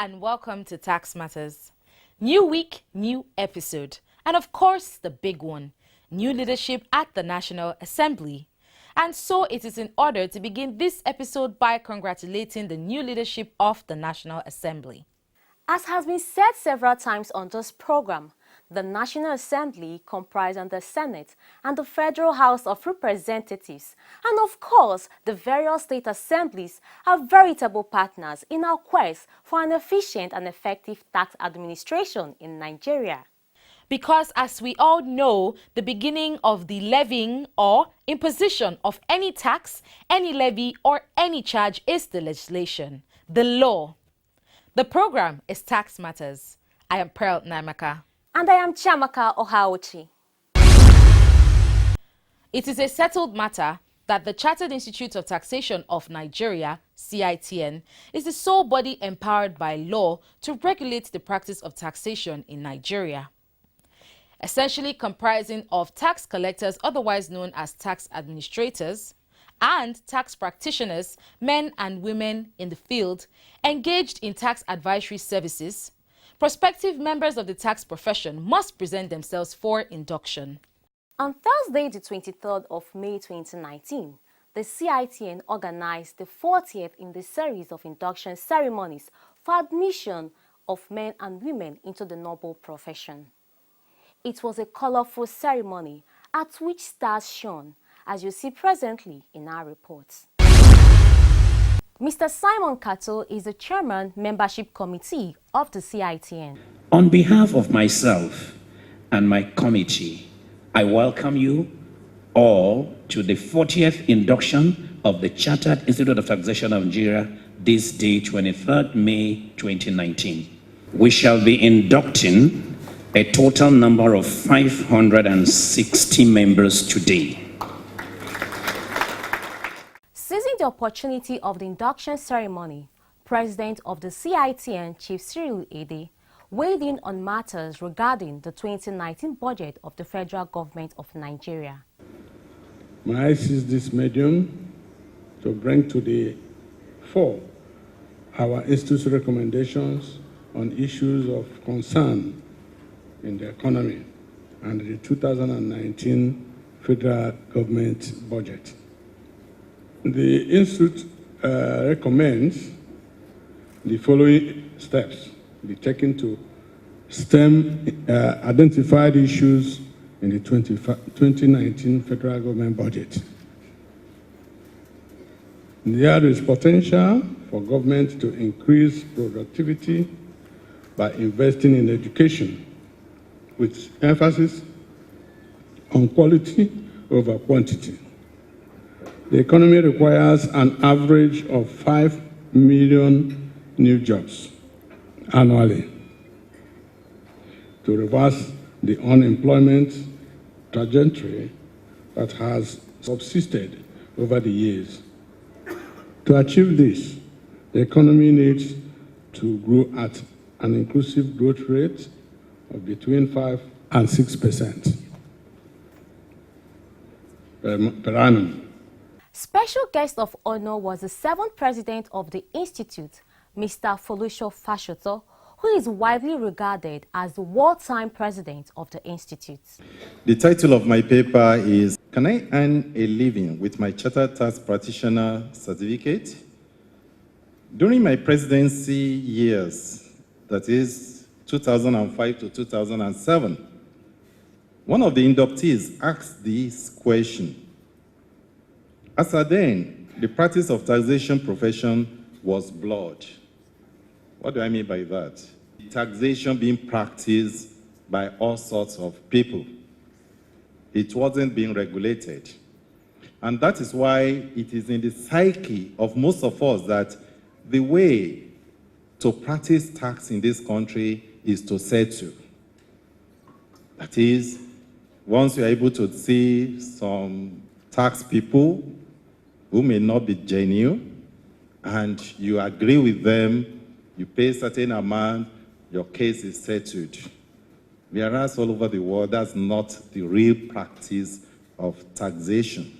and welcome to Tax Matters. New week, new episode. And of course, the big one, new leadership at the National Assembly. And so it is in order to begin this episode by congratulating the new leadership of the National Assembly. As has been said several times on this program, the National Assembly comprises the Senate and the Federal House of Representatives, and of course, the various state assemblies are veritable partners in our quest for an efficient and effective tax administration in Nigeria. Because as we all know, the beginning of the levying or imposition of any tax, any levy, or any charge is the legislation, the law. The program is Tax Matters. I am Pearl Naimaka. And I am Chiamaka Ohaochi. It is a settled matter that the Chartered Institute of Taxation of Nigeria, CITN, is the sole body empowered by law to regulate the practice of taxation in Nigeria. Essentially comprising of tax collectors, otherwise known as tax administrators, and tax practitioners, men and women in the field, engaged in tax advisory services, prospective members of the tax profession must present themselves for induction. On Thursday, the 23rd of May 2019, the CITN organized the 40th in the series of induction ceremonies for admission of men and women into the noble profession. It was a colorful ceremony at which stars shone, as you see presently in our reports. Mr. Simon Kato is the Chairman Membership Committee of the CITN. On behalf of myself and my committee, I welcome you all to the 40th induction of the Chartered Institute of Taxation of Nigeria this day, 23rd May 2019. We shall be inducting a total number of 560 members today. Seizing the opportunity of the induction ceremony, President of the CITN, Chief Cyril Ede, weighed in on matters regarding the 2019 budget of the federal government of Nigeria. May I seize this medium to bring to the fore our Institute's recommendations on issues of concern in the economy and the 2019 federal government budget. The Institute recommends the following steps be taken to stem identified issues in the 2019 federal government budget. There is potential for government to increase productivity by investing in education, with emphasis on quality over quantity. The economy requires an average of 5 million new jobs annually to reverse the unemployment trajectory that has subsisted over the years. To achieve this, the economy needs to grow at an inclusive growth rate of between 5 and 6% per annum. Special guest of honor was the 7th president of the Institute, Mr. Folusho Fashoto, who is widely regarded as the wartime president of the Institute. The title of my paper is, Can I Earn a Living with My Chartered Tax Practitioner Certificate? During my presidency years, that is 2005 to 2007, one of the inductees asked this question. As at then, the practice of taxation profession was blurred. What do I mean by that? Taxation being practiced by all sorts of people. It wasn't being regulated. And that is why it is in the psyche of most of us that the way to practice tax in this country is to settle. That is, once you're able to see some tax people who may not be genuine, and you agree with them, you pay a certain amount, your case is settled. Whereas all over the world, that's not the real practice of taxation.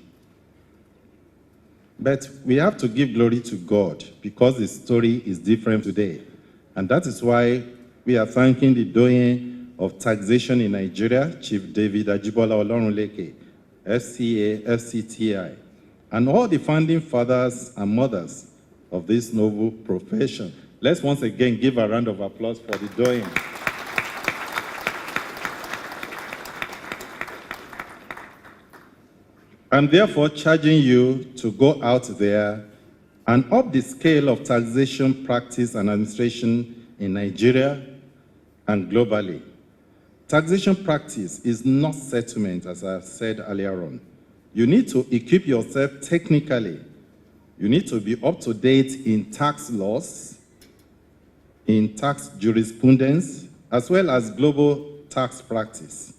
But we have to give glory to God because the story is different today. And that is why we are thanking the doyen of taxation in Nigeria, Chief David Ajibola Olorunleke, FCA, FCTI, and all the founding fathers and mothers of this noble profession. Let's once again give a round of applause for the doyen. I'm therefore charging you to go out there and up the scale of taxation practice and administration in Nigeria and globally. Taxation practice is not settlement, as I said earlier on. You need to equip yourself technically. You need to be up to date in tax laws, in tax jurisprudence, as well as global tax practice.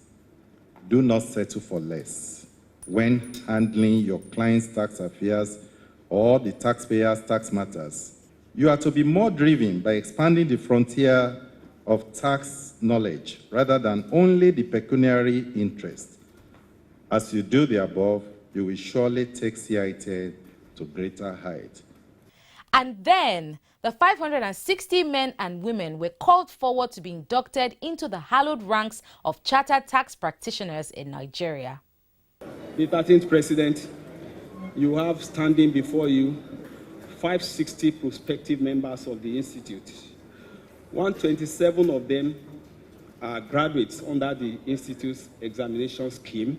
Do not settle for less when handling your client's tax affairs or the taxpayer's tax matters. You are to be more driven by expanding the frontier of tax knowledge rather than only the pecuniary interest. As you do the above, you will surely take CIT to greater height. And then, the 560 men and women were called forward to be inducted into the hallowed ranks of chartered tax practitioners in Nigeria. The 13th President, you have standing before you 560 prospective members of the Institute. 127 of them are graduates under the Institute's examination scheme,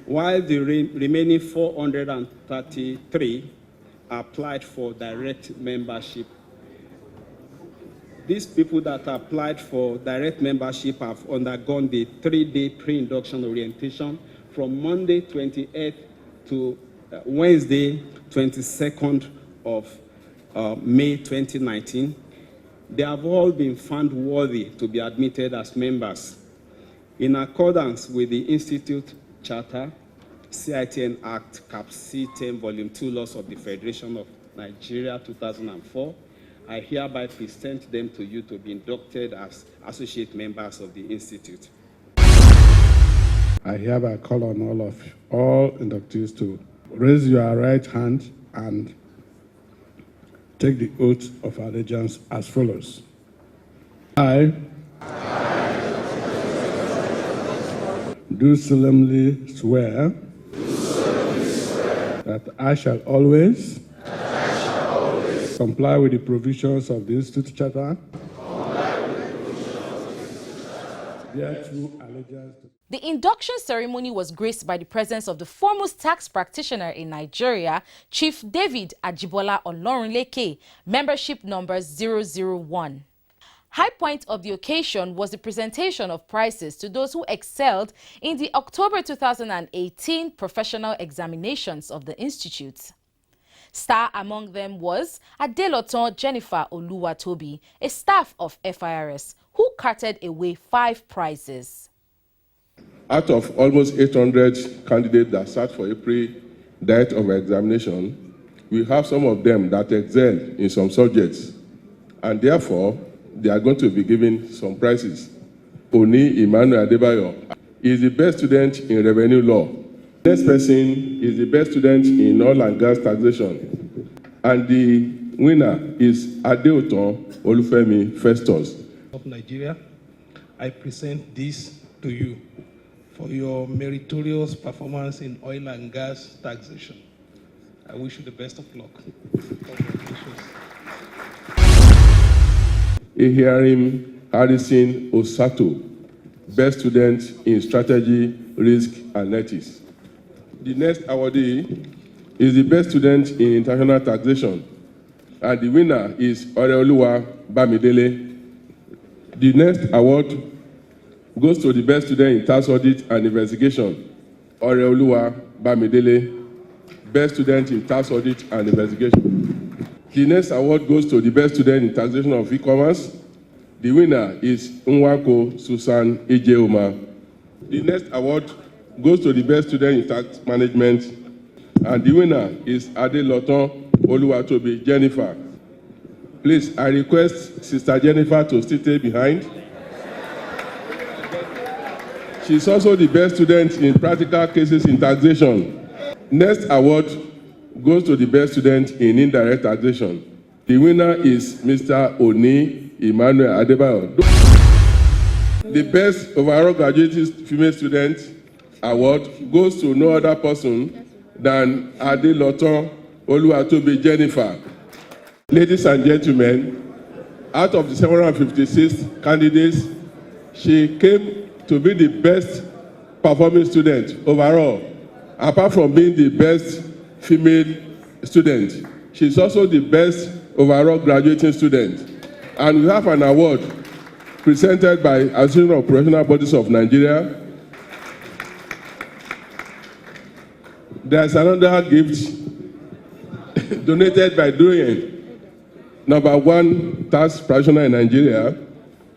while the remaining 433 applied for direct membership. These people that applied for direct membership have undergone the 3-day pre-induction orientation from Monday 28th to Wednesday 22nd of May 2019. They have all been found worthy to be admitted as members. In accordance with the Institute Charter, CITN Act, Cap C10, Volume 2, Laws of the Federation of Nigeria, 2004, I hereby present them to you to be inducted as associate members of the Institute. I hereby call on all inductees to raise your right hand and take the oath of allegiance as follows. I do solemnly swear that I shall always comply with the provisions of the Institute Charter, bear true allegiance to The induction ceremony was graced by the presence of the foremost tax practitioner in Nigeria, Chief David Ajibola Olorunleke, membership number 001. High point of the occasion was the presentation of prizes to those who excelled in the October 2018 professional examinations of the Institute. Star among them was Adeloton Jennifer Oluwatobi, a staff of FIRS, who carted away 5 prizes. Out of almost 800 candidates that sat for a pre-direct of examination, we have some of them that excel in some subjects, and therefore they are going to be given some prizes. Oni Emmanuel Adebayo is the best student in revenue law. Next person is the best student in oil and gas taxation, and the winner is Adeoton Olufemi Festus. Of Nigeria, I present this to you for your meritorious performance in oil and gas taxation. I wish you the best of luck. Congratulations. Ehiarim Harrison Osato, best student in strategy, risk, and ethics. The next awardee is the best student in international taxation, and the winner is Oreoluwa Bamidele. The next award goes to the best student in tax audit and investigation, Oreoluwa Bamidele, best student in tax audit and investigation. The next award goes to the best student in taxation of e-commerce. The winner is Nwako Susan Ejeoma. The next award goes to the best student in tax management, and the winner is Adeloton Oluwatobi Jennifer. Please, I request Sister Jennifer to stay behind. She's also the best student in practical cases in taxation. Next award goes to the best student in indirect taxation. The winner is Mr. Oni Emmanuel Adebayo. The best overall graduating female student award goes to no other person than Adeloton Oluwatobi Jennifer. Ladies and gentlemen, out of the 756 candidates, she came to be the best performing student overall. Apart from being the best female student, she's also the best overall graduating student. And we have an award presented by Association of Professional Bodies of Nigeria. There's another gift donated by Dorian, #1 tax practitioner in Nigeria,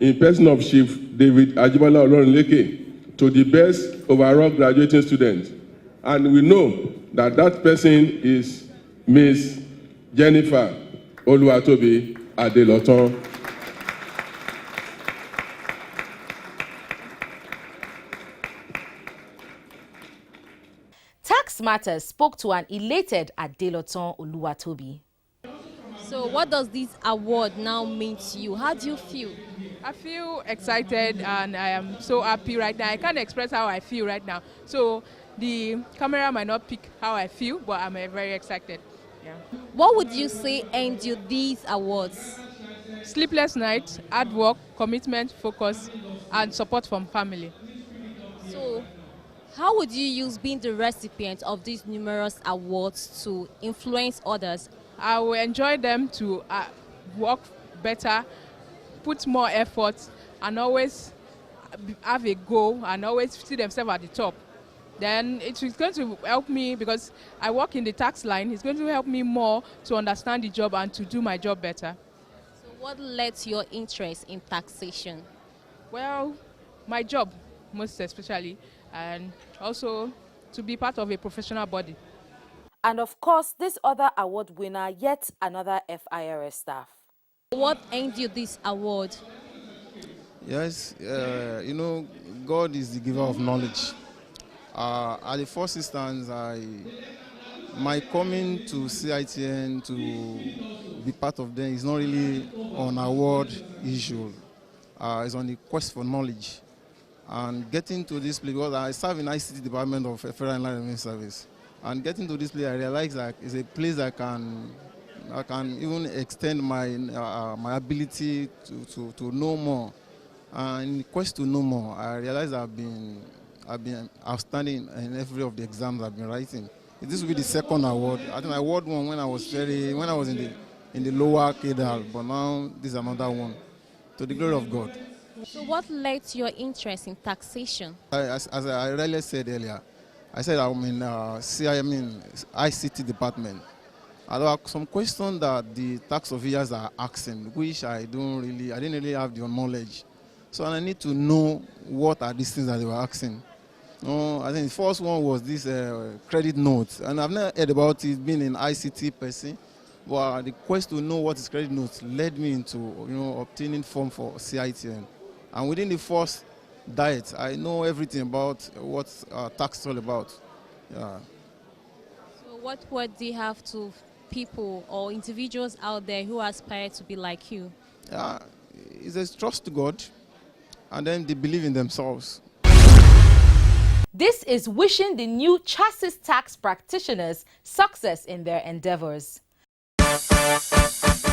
in person of Chief David Ajibola Olorinleke, to the best overall graduating student. And we know that that person is Miss Jennifer Oluwatobi Adeloton. Tax Matters spoke to an elated Adeloton Oluwatobi. So what does this award now mean to you? How do you feel? I feel excited and I am so happy right now. I can't express how I feel right now. So the camera might not pick how I feel, but I'm very excited. Yeah. What would you say earned you these awards? Sleepless nights, hard work, commitment, focus, and support from family. So how would you use being the recipient of these numerous awards to influence others? I will enjoy them to work better, put more effort, and always have a goal and always see themselves at the top. Then it's going to help me because I work in the tax line. It's going to help me more to understand the job and to do my job better. So what led to your interest in taxation? Well, my job, most especially, and also to be part of a professional body. And of course, this other award winner, yet another FIRS staff. What earned you this award? Yes, God is the giver of knowledge. At the first instance, my coming to CITN to be part of them is not really on award issue. It's on the quest for knowledge. And getting to this place, because I serve in ICT department of Federal Inland Revenue Service. And getting to this place, I realized that it's a place I can even extend my my ability to know more. And in the quest to know more, I realized I've been outstanding in every of the exams I've been writing. This will be the second award. I think I award one when I was in the lower cadre, but now this is another one. To the glory of God. So what led to your interest in taxation? As I really said earlier, I said I'm in ICT department. There are some questions that the tax officers are asking, which I didn't really have the knowledge. So I need to know what are these things that they were asking. I think the first one was this credit note, and I've never heard about it being an ICT person. But the quest to know what is credit note led me into obtaining form for CITN. And within the first diet, I know everything about what tax is all about. Yeah. So what word do you have to people or individuals out there who aspire to be like you? It's a trust to God, and then they believe in themselves. This is wishing the new chassis tax practitioners success in their endeavors.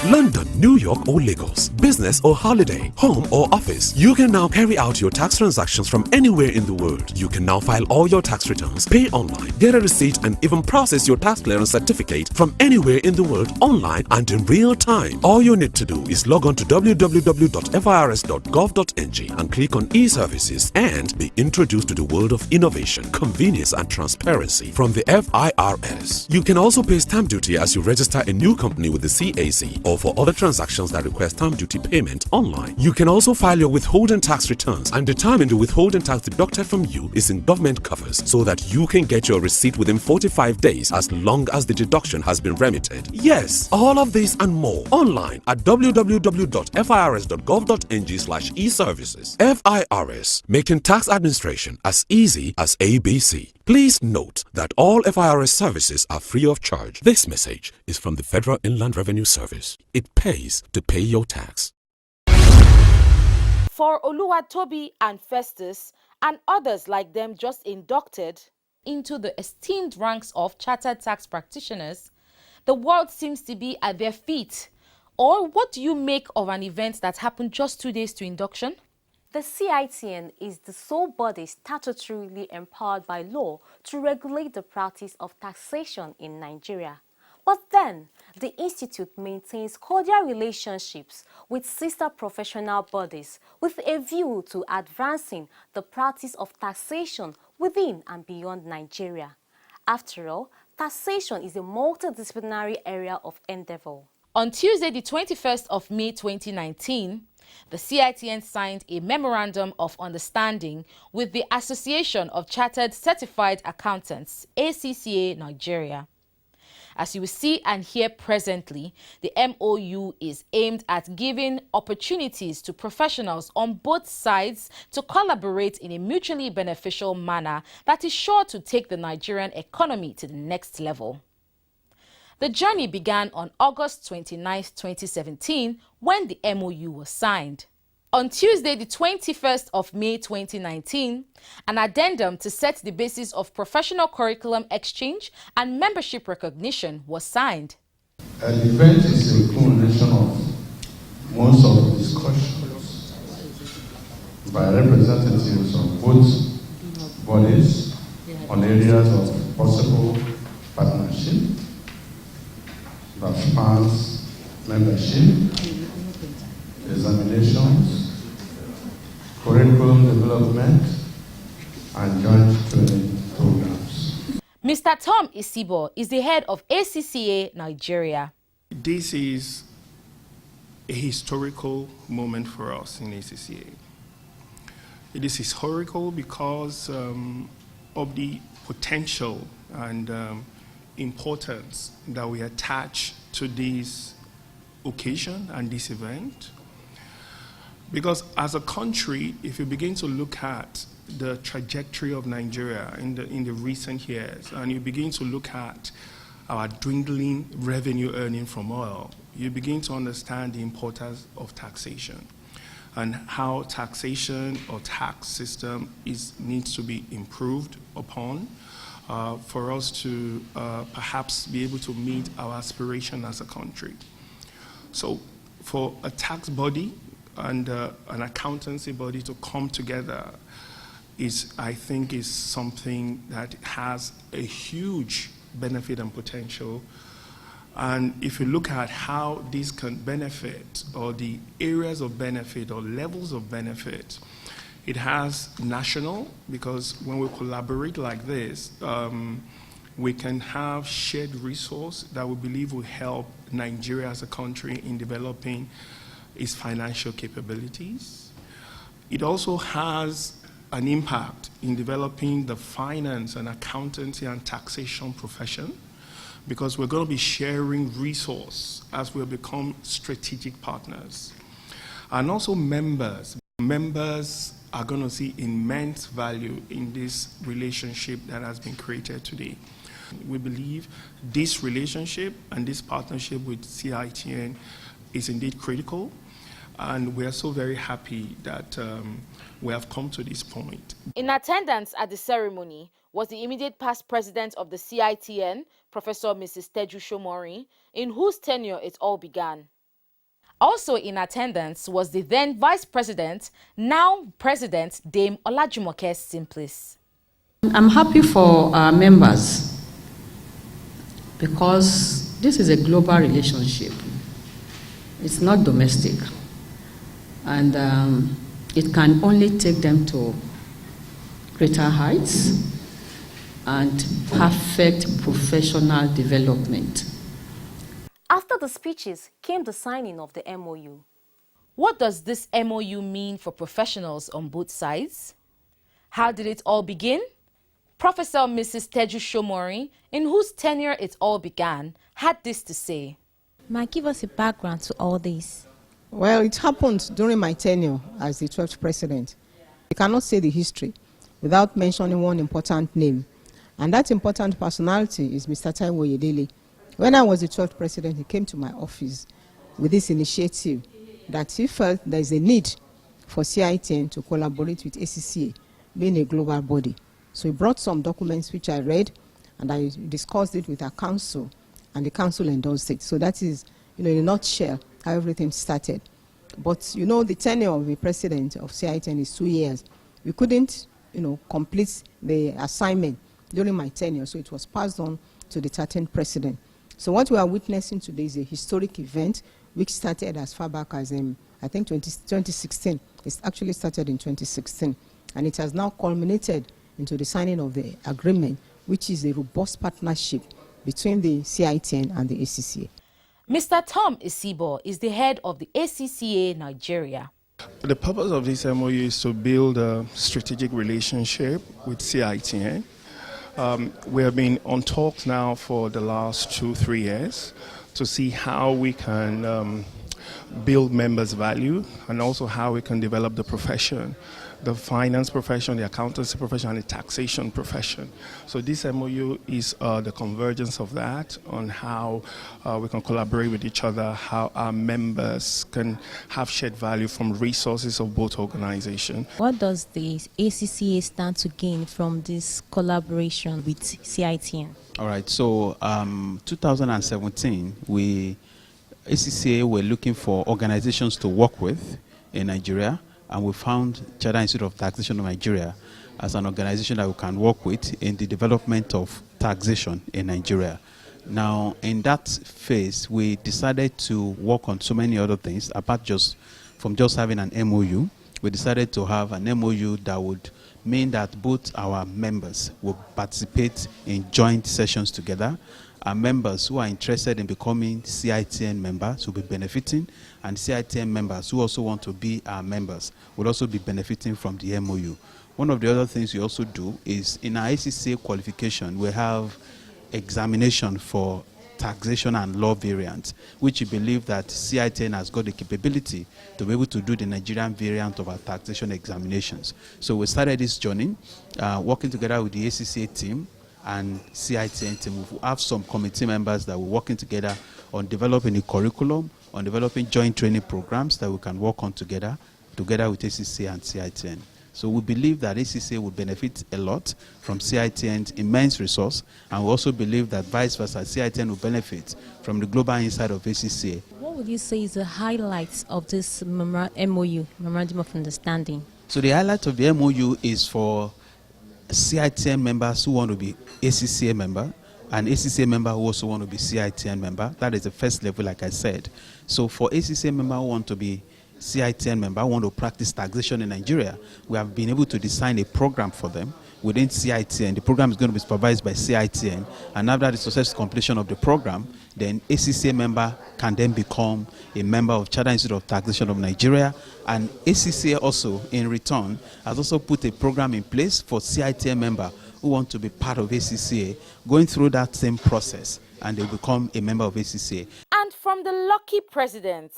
London, New York or Lagos, business or holiday, home or office, you can now carry out your tax transactions from anywhere in the world. You can now file all your tax returns, pay online, get a receipt and even process your tax clearance certificate from anywhere in the world online and in real time. All you need to do is log on to www.firs.gov.ng and click on e-services and be introduced to the world of innovation, convenience and transparency from the FIRS. You can also pay stamp duty as you register a new company with the CAC or for other transactions that require stamp duty payment online. You can also file your withholding tax returns and determine the withholding tax deducted from you is in government covers so that you can get your receipt within 45 days as long as the deduction has been remitted. Yes, all of this and more online at www.firs.gov.ng/e-services. FIRS, making tax administration as easy as ABC. Please note that all FIRS services are free of charge. This message is from the Federal Inland Revenue Service. It pays to pay your tax. For Oluwatobi and Festus and others like them just inducted into the esteemed ranks of chartered tax practitioners, the world seems to be at their feet. Or what do you make of an event that happened just 2 days to induction? The CITN is the sole body statutorily empowered by law to regulate the practice of taxation in Nigeria. But then, the institute maintains cordial relationships with sister professional bodies with a view to advancing the practice of taxation within and beyond Nigeria. After all, taxation is a multidisciplinary area of endeavor. On Tuesday, the 21st of May 2019, the CITN signed a Memorandum of Understanding with the Association of Chartered Certified Accountants, ACCA Nigeria. As you will see and hear presently, the MOU is aimed at giving opportunities to professionals on both sides to collaborate in a mutually beneficial manner that is sure to take the Nigerian economy to the next level. The journey began on August 29, 2017, when the MOU was signed. On Tuesday, the 21st of May 2019, an addendum to set the basis of professional curriculum exchange and membership recognition was signed. An event is a culmination of months of discussions by representatives of both bodies on areas of possible partnership that spans membership, examinations, curriculum development, and joint training programs. Mr. Tom Isibo is the head of ACCA Nigeria. This is a historical moment for us in ACCA. It is historical because of the potential and importance that we attach to this occasion and this event. Because as a country, if you begin to look at the trajectory of Nigeria in the recent years, and you begin to look at our dwindling revenue earning from oil, you begin to understand the importance of taxation and how taxation or tax system needs to be improved upon for us to perhaps be able to meet our aspiration as a country. So for a tax body and an accountancy body to come together I think is something that has a huge benefit and potential. And if you look at how this can benefit, or the areas of benefit or levels of benefit, it has national, because when we collaborate like this, we can have shared resource that we believe will help Nigeria as a country in developing its financial capabilities. It also has an impact in developing the finance and accountancy and taxation profession, because we're going to be sharing resource as we become strategic partners. And also members. Members are going to see immense value in this relationship that has been created today. We believe this relationship and this partnership with CITN is indeed critical, and we are so very happy that we have come to this point. In attendance at the ceremony was the immediate past president of the CITN, Professor Mrs. Teju Shomori, in whose tenure it all began. Also in attendance was the then Vice President, now President, Dame Olajumoke Simplis. I'm happy for our members because this is a global relationship. It's not domestic. And it can only take them to greater heights and perfect professional development. After the speeches came the signing of the MOU. What does this MOU mean for professionals on both sides? How did it all begin? Professor Mrs. Teju Shomori, in whose tenure it all began, had this to say. Might give us a background to all this. Well, it happened during my tenure as the 12th president. You cannot say the history without mentioning one important name. And that important personality is Mr. Taiwo Oyedele. When I was the 12th president, he came to my office with this initiative that he felt there is a need for CITN to collaborate with ACCA, being a global body. So we brought some documents which I read, and I discussed it with our council, and the council endorsed it. So that is, in a nutshell, how everything started. But, the tenure of the president of CITN is 2 years. We couldn't, complete the assignment during my tenure, so it was passed on to the 13th president. So what we are witnessing today is a historic event which started as far back as, I think, 2016. It actually started in 2016, and it has now culminated into the signing of the agreement, which is a robust partnership between the CITN and the ACCA. Mr. Tom Isibo is the head of the ACCA Nigeria. The purpose of this MOU is to build a strategic relationship with CITN. We have been on talks now for the last 2-3 years to see how we can build members' value and also how we can develop the profession, the finance profession, the accountancy profession, and the taxation profession. So this MOU is the convergence of that on how we can collaborate with each other, how our members can have shared value from resources of both organizations. What does the ACCA stand to gain from this collaboration with CITN? All right, so 2017, ACCA were looking for organizations to work with in Nigeria, and we found Chartered Institute of Taxation of Nigeria as an organization that we can work with in the development of taxation in Nigeria. Now, in that phase, we decided to work on so many other things, apart from just having an MOU. We decided to have an MOU that would mean that both our members will participate in joint sessions together. Our members who are interested in becoming CITN members will be benefiting, and CITN members who also want to be our members will also be benefiting from the MOU. One of the other things we also do is in our ACCA qualification, we have examination for taxation and law variants, which we believe that CITN has got the capability to be able to do the Nigerian variant of our taxation examinations. So we started this journey, working together with the ACCA team and CITN team. We have some committee members that we're working together on developing a curriculum, on developing joint training programs that we can work on together with ACCA and CITN. So we believe that ACCA will benefit a lot from CITN's immense resource, and we also believe that vice versa, CITN will benefit from the global insight of ACCA. What would you say is the highlights of this MOU, Memorandum of Understanding? So the highlight of the MOU is for CITN members who want to be ACCA member, and ACCA member who also want to be CITN member. That is the first level, like I said. So for ACCA member who want to be CITN member, who want to practice taxation in Nigeria, we have been able to design a program for them within CITN. The program is going to be supervised by CITN, and after the successful completion of the program, then ACCA member can then become a member of Chartered Institute of Taxation of Nigeria, and ACCA also, in return, has also put a program in place for CITN member who want to be part of ACCA, going through that same process, and they become a member of ACCA. And from the lucky president.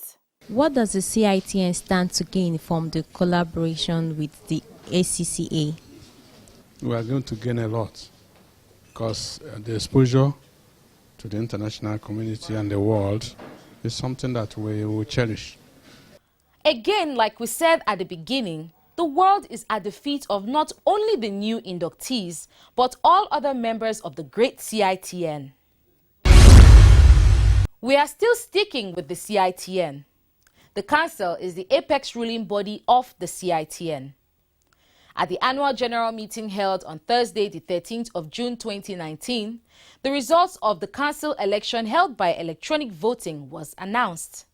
What does the CITN stand to gain from the collaboration with the ACCA? We are going to gain a lot, because the exposure to the international community and the world is something that we will cherish. Again, like we said at the beginning, the world is at the feet of not only the new inductees, but all other members of the great CITN. We are still sticking with the CITN. The Council is the apex ruling body of the CITN. At the annual general meeting held on Thursday, the 13th of June 2019, the results of the Council election held by electronic voting was announced.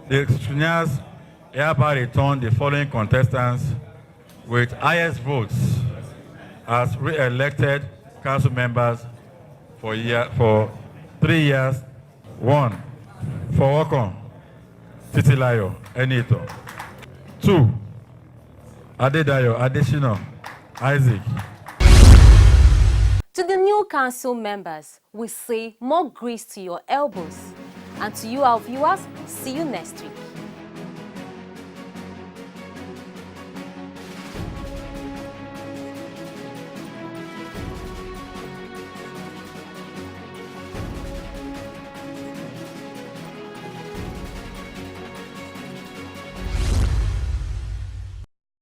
The scrutineers hereby return the following contestants with highest votes as re-elected council members for 3 years. 1. Fowokon Titilayo Enito. 2. Adedayo Adesina Isaac. To the new council members, we say more grease to your elbows. And to you, our viewers, see you next week.